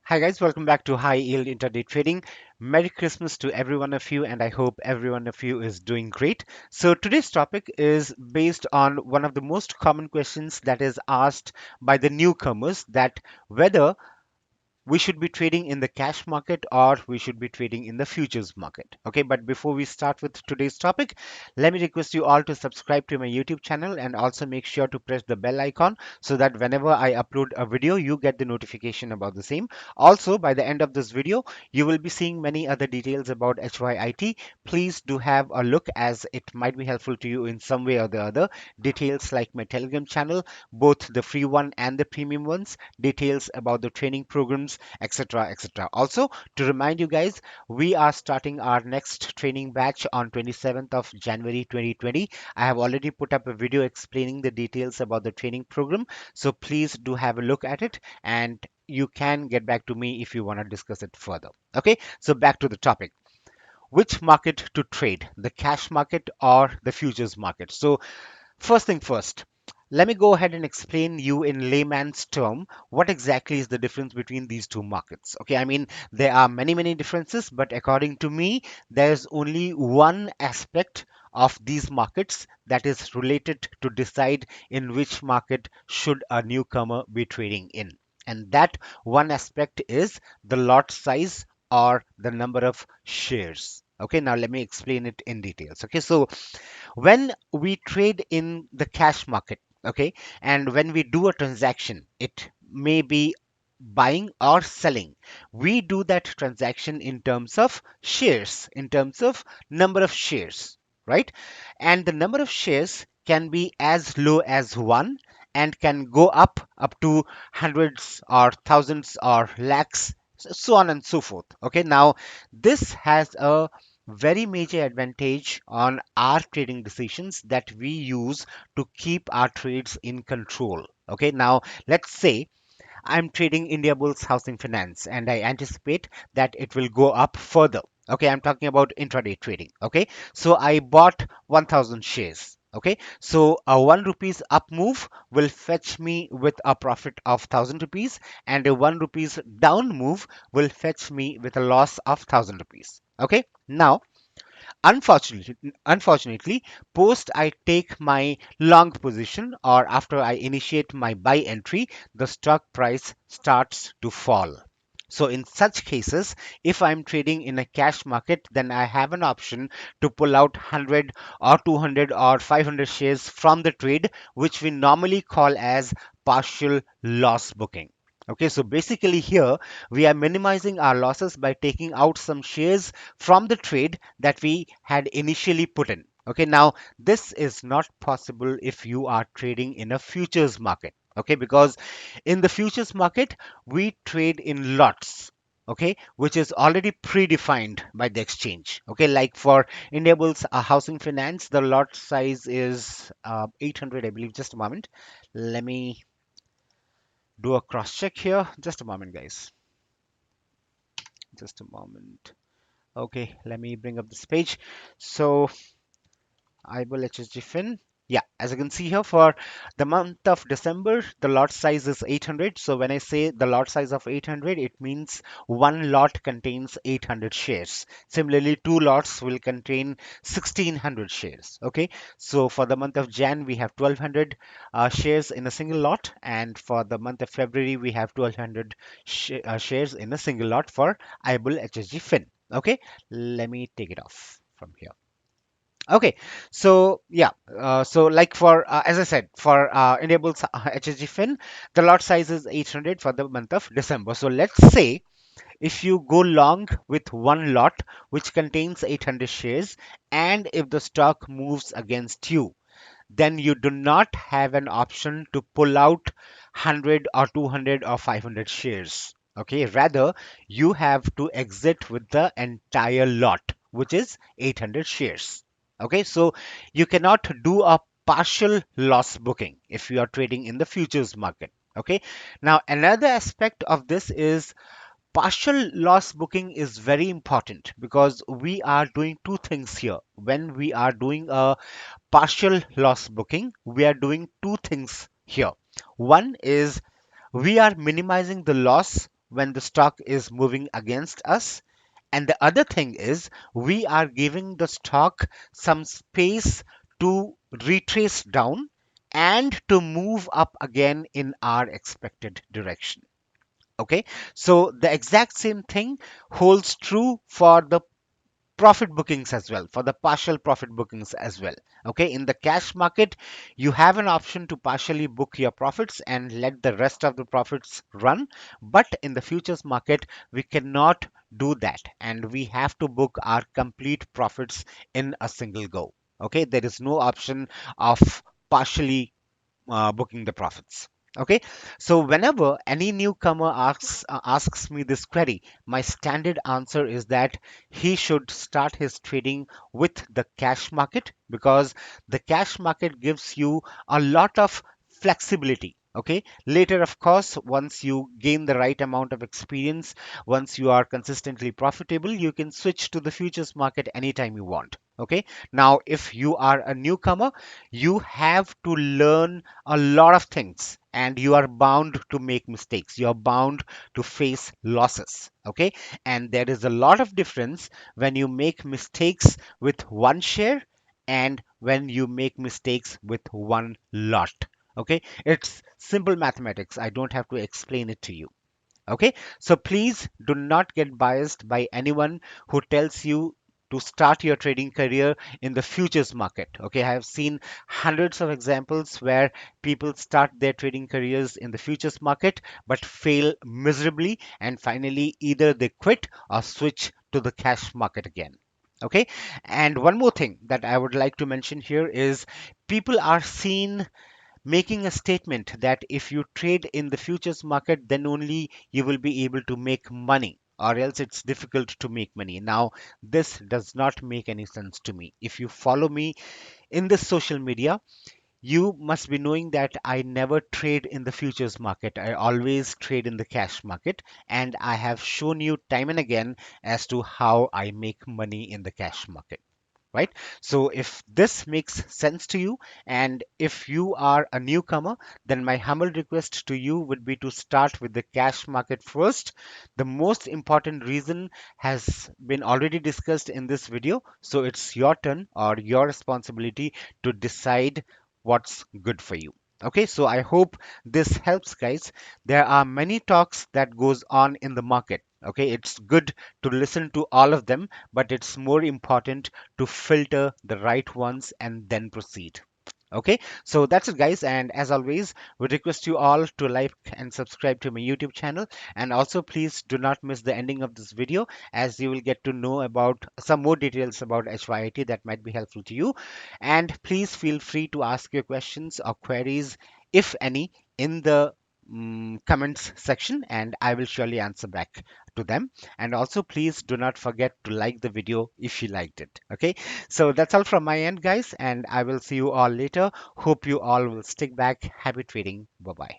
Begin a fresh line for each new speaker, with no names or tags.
Hi guys, welcome back to High Yield Intraday Trading. Merry Christmas to every one of you, and I hope every one of you is doing great. So today's topic is based on one of the most common questions that is asked by the newcomers, that whether we should be trading in the cash market or we should be trading in the futures market. Okay, but before we start with today's topic, let me request you all to subscribe to my YouTube channel and also make sure to press the bell icon so that whenever I upload a video, you get the notification about the same. Also, by the end of this video, you will be seeing many other details about HYIT. Please do have a look, as it might be helpful to you in some way or the other. Details like my Telegram channel, both the free one and the premium ones, details about the training programs, etc., etc. Also, to remind you guys, we are starting our next training batch on 27th of January 2020. I have already put up a video explaining the details about the training program, so please do have a look at it, and you can get back to me if you want to discuss it further. Okay, so back to the topic. Which market to trade, the cash market or the futures market? So first thing first, let me go ahead and explain you in layman's term what exactly is the difference between these two markets. Okay, I mean, there are many differences, but according to me, there's only one aspect of these markets that is related to decide in which market should a newcomer be trading in. And that one aspect is the lot size or the number of shares. Okay, now let me explain it in details. Okay, so when we trade in the cash market, okay, and when we do a transaction, it may be buying or selling. We do that transaction in terms of shares, in terms of number of shares, right? And the number of shares can be as low as one and can go up to hundreds or thousands or lakhs, so on and so forth. Okay, now this has a very major advantage on our trading decisions that we use to keep our trades in control. Okay, now let's say I'm trading India Bulls Housing Finance and I anticipate that it will go up further. Okay, I'm talking about intraday trading. Okay, so I bought 1000 shares. Okay, so a 1 rupees up move will fetch me with a profit of 1000 rupees, and a 1 rupees down move will fetch me with a loss of 1000 rupees. Okay, now unfortunately, post I take my long position or after I initiate my buy entry, the stock price starts to fall. So in such cases, if I'm trading in a cash market, then I have an option to pull out 100 or 200 or 500 shares from the trade, which we normally call as partial loss booking. Okay, so basically here we are minimizing our losses by taking out some shares from the trade that we had initially put in. Okay, now this is not possible if you are trading in a futures market. Okay, because in the futures market, we trade in lots. Okay, which is already predefined by the exchange. Okay, like for India Bulls Housing Finance, the lot size is 800, I believe. Just a moment. Let me do a cross check here. Just a moment, guys. Just a moment. Okay, let me bring up this page. So eyeball HSG fin. Yeah, as you can see here, for the month of December, the lot size is 800. So when I say the lot size of 800, it means one lot contains 800 shares. Similarly, two lots will contain 1600 shares. Okay, so for the month of Jan, we have 1200 shares in a single lot, and for the month of February, we have 1200 shares in a single lot for eyeball HSG fin. Okay, let me take it off from here. Okay, so yeah, so like for as I said, for enables HSG fin, the lot size is 800 for the month of December. So let's say if you go long with one lot which contains 800 shares, and if the stock moves against you, then you do not have an option to pull out 100 or 200 or 500 shares. Okay, rather you have to exit with the entire lot, which is 800 shares. Okay, so you cannot do a partial loss booking if you are trading in the futures market. Okay, now another aspect of this is partial loss booking is very important, because we are doing two things here. When we are doing a partial loss booking, we are doing two things here. One is we are minimizing the loss when the stock is moving against us. And the other thing is we are giving the stock some space to retrace down and to move up again in our expected direction. Okay, so the exact same thing holds true for the profit bookings as well, for the partial profit bookings as well. Okay, in the cash market you have an option to partially book your profits and let the rest of the profits run, but in the futures market we cannot do that, and we have to book our complete profits in a single go. Okay, there is no option of partially booking the profits. Okay, so whenever any newcomer asks me this query, my standard answer is that he should start his trading with the cash market, because the cash market gives you a lot of flexibility. Okay, later, of course, once you gain the right amount of experience, once you are consistently profitable, you can switch to the futures market anytime you want. Okay, now if you are a newcomer, you have to learn a lot of things, and you are bound to make mistakes, you are bound to face losses. Okay, and there is a lot of difference when you make mistakes with one share and when you make mistakes with one lot. Okay, it's simple mathematics, I don't have to explain it to you. Okay, so please do not get biased by anyone who tells you to start your trading career in the futures market. Okay, I have seen hundreds of examples where people start their trading careers in the futures market but fail miserably, and finally either they quit or switch to the cash market again. Okay, and one more thing that I would like to mention here is people are seen making a statement that if you trade in the futures market, then only you will be able to make money, or else it's difficult to make money. Now, this does not make any sense to me. If you follow me in this social media, you must be knowing that I never trade in the futures market. I always trade in the cash market, and I have shown you time and again as to how I make money in the cash market, right? So if this makes sense to you, and if you are a newcomer, then my humble request to you would be to start with the cash market first. The most important reason has been already discussed in this video, so it's your turn or your responsibility to decide what's good for you. Okay, so I hope this helps, guys. There are many talks that goes on in the market. Okay, it's good to listen to all of them, but it's more important to filter the right ones and then proceed. Okay, so that's it, guys. And as always, we request you all to like and subscribe to my YouTube channel. And also, please do not miss the ending of this video, as you will get to know about some more details about HYIT that might be helpful to you. And please feel free to ask your questions or queries, if any, in the comments section, and I will surely answer back to them. And also, please do not forget to like the video if you liked it. Okay, so that's all from my end, guys, and I will see you all later. Hope you all will stick back. Happy trading. Bye bye.